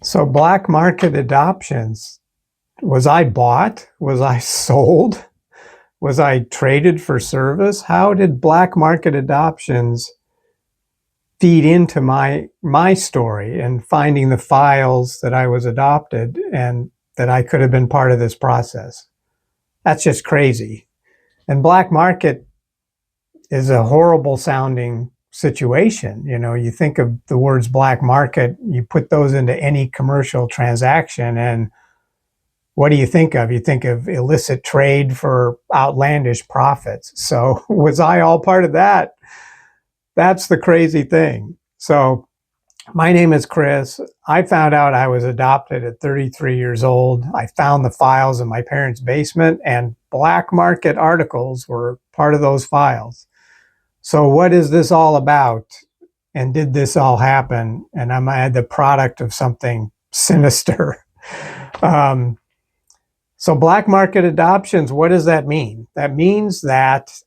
So black market adoptions, was I bought? Was I sold? Was I traded for service? How did black market adoptions feed into my story and finding the files that I was adopted and that I could have been part of this process? That's just crazy. And black market is a horrible sounding situation. You know, you think of the words black market, you put those into any commercial transaction, and what do you think of? You think of illicit trade for outlandish profits. So was I all part of that? That's the crazy thing. So my name is Chris. I found out I was adopted at 33 years old. I found the files in my parents' basement, and black market articles were part of those files. So what is this all about? And did this all happen? And am I the product of something sinister? Um, so black market adoptions, what does that mean? That means that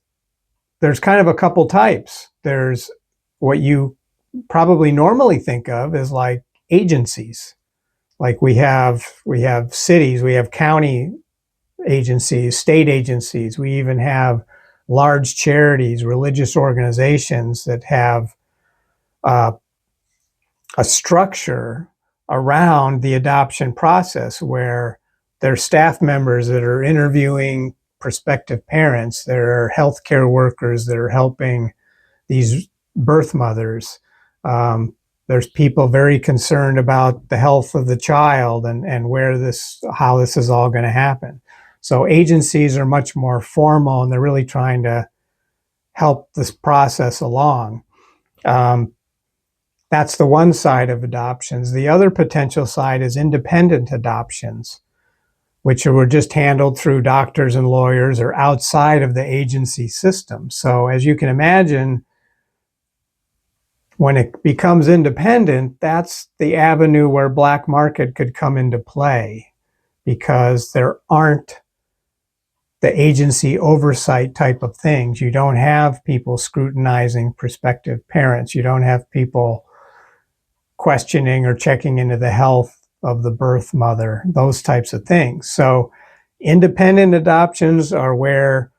there's kind of a couple types. There's what you probably normally think of as like agencies. Like we have cities, we have county agencies, state agencies. We even have large charities, religious organizations that have uh, a structure around the adoption process where there's staff members that are interviewing prospective parents. There are healthcare workers that are helping these birth mothers. There's people very concerned about the health of the child and how this is all going to happen. So agencies are much more formal and they're really trying to help this process along. Um, that's the one side of adoptions. The other potential side is independent adoptions, which were just handled through doctors and lawyers or outside of the agency system. So as you can imagine, when it becomes independent, that's the avenue where black market could come into play because there aren't the agency oversight type of things. You don't have people scrutinizing prospective parents. You don't have people questioning or checking into the health of the birth mother, those types of things. So independent adoptions are where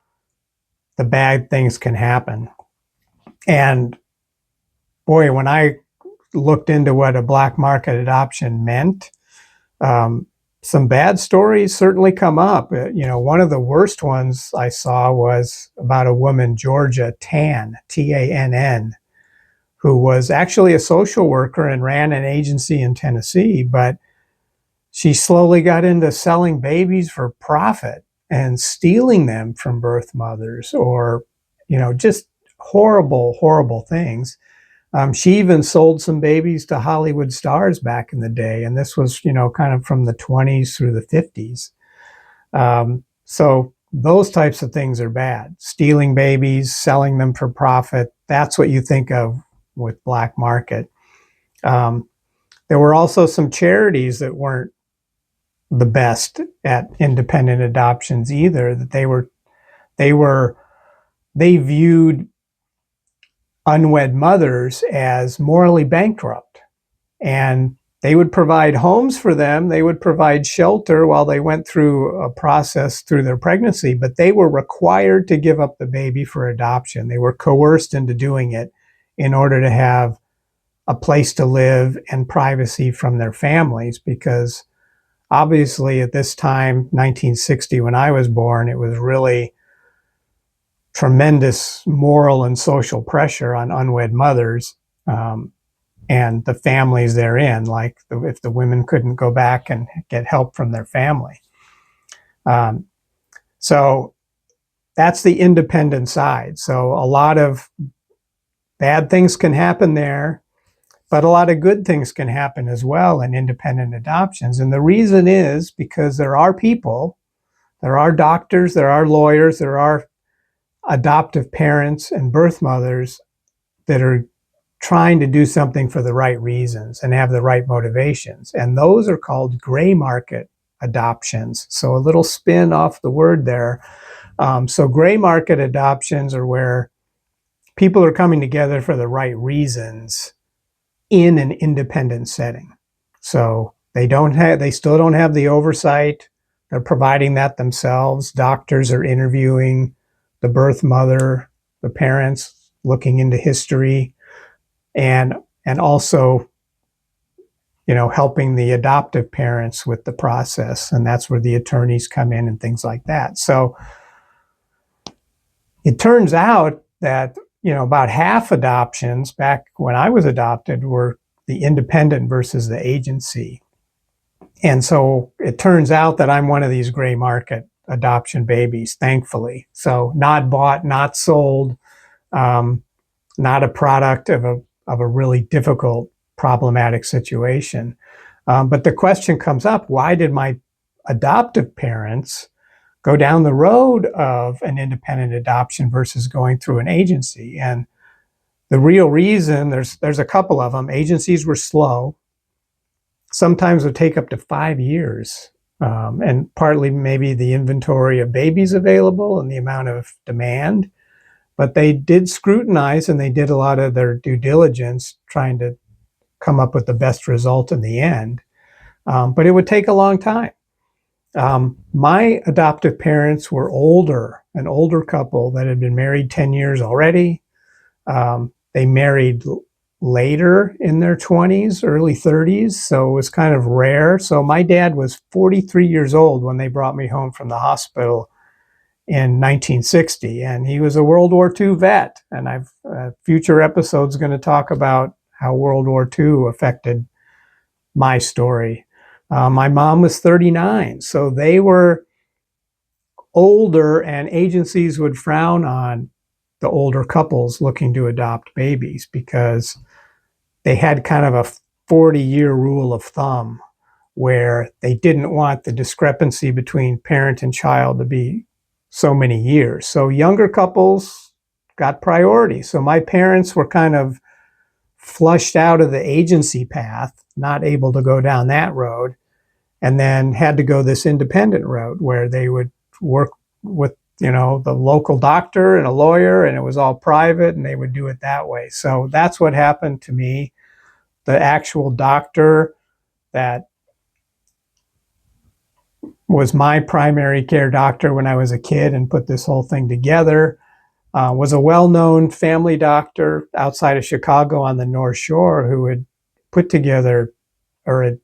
the bad things can happen. And boy, when I looked into what a black market adoption meant, some bad stories certainly come up. One of the worst ones I saw was about a woman, Georgia Tann, Tann, who was actually a social worker and ran an agency in Tennessee, but she slowly got into selling babies for profit and stealing them from birth mothers, or, just horrible, horrible things. She even sold some babies to Hollywood stars back in the day, and this was, kind of from the 20s through the 50s. So those types of things are bad. Stealing babies, selling them for profit, that's what you think of with black market. There were also some charities that weren't the best at independent adoptions either, that they viewed unwed mothers as morally bankrupt, and they would provide homes for them, they would provide shelter while they went through a process through their pregnancy, but they were required to give up the baby for adoption. They were coerced into doing it in order to have a place to live and privacy from their families, because obviously at this time, 1960, when I was born, it was really tremendous moral and social pressure on unwed mothers, and the families they're in, like if the women couldn't go back and get help from their family. So that's the independent side. So a lot of bad things can happen there, but a lot of good things can happen as well in independent adoptions. And the reason is because there are people, there are doctors, there are lawyers, there are adoptive parents and birth mothers that are trying to do something for the right reasons and have the right motivations. And those are called gray market adoptions. So a little spin off the word there. So gray market adoptions are where people are coming together for the right reasons in an independent setting. So They still don't have the oversight. They're providing that themselves. Doctors are interviewing the birth mother, the parents, looking into history, and also, helping the adoptive parents with the process. And that's where the attorneys come in and things like that. So it turns out that, about half adoptions back when I was adopted were the independent versus the agency. And so it turns out that I'm one of these gray market adoption babies, thankfully. So not bought, not sold, not a product of a really difficult, problematic situation. But the question comes up, why did my adoptive parents go down the road of an independent adoption versus going through an agency? And the real reason, there's a couple of them. Agencies were slow. Sometimes would take up to 5 years. And partly maybe the inventory of babies available and the amount of demand. But they did scrutinize and they did a lot of their due diligence trying to come up with the best result in the end. But it would take a long time. My adoptive parents were an older couple that had been married 10 years already. They married later in their 20s, early 30s, so it was kind of rare. So my dad was 43 years old when they brought me home from the hospital in 1960, and he was a World War II vet. And I've future episodes going to talk about how World War II affected my story. My mom was 39, so they were older, and agencies would frown on the older couples looking to adopt babies because they had kind of a 40-year rule of thumb where they didn't want the discrepancy between parent and child to be so many years. So younger couples got priority. So my parents were kind of flushed out of the agency path, not able to go down that road, and then had to go this independent route where they would work with, the local doctor and a lawyer, and it was all private, and they would do it that way. So that's what happened to me. The actual doctor that was my primary care doctor when I was a kid and put this whole thing together was a well-known family doctor outside of Chicago on the North Shore who had put together or had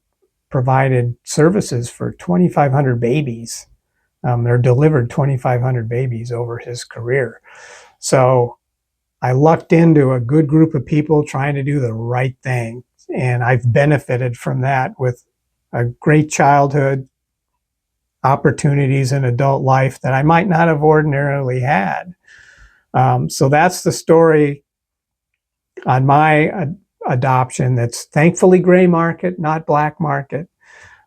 provided services for 2,500 babies. Or delivered 2,500 babies over his career. So I lucked into a good group of people trying to do the right thing. And I've benefited from that with a great childhood, opportunities in adult life that I might not have ordinarily had. So that's the story on my adoption. That's thankfully gray market, not black market.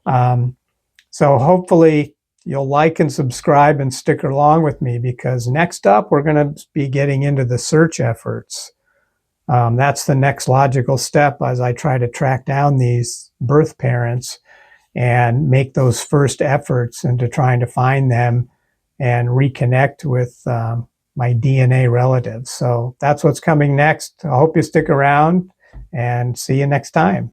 So hopefully you'll like and subscribe and stick along with me, because next up we're going to be getting into the search efforts. That's the next logical step as I try to track down these birth parents and make those first efforts into trying to find them and reconnect with my DNA relatives. So that's what's coming next. I hope you stick around and see you next time.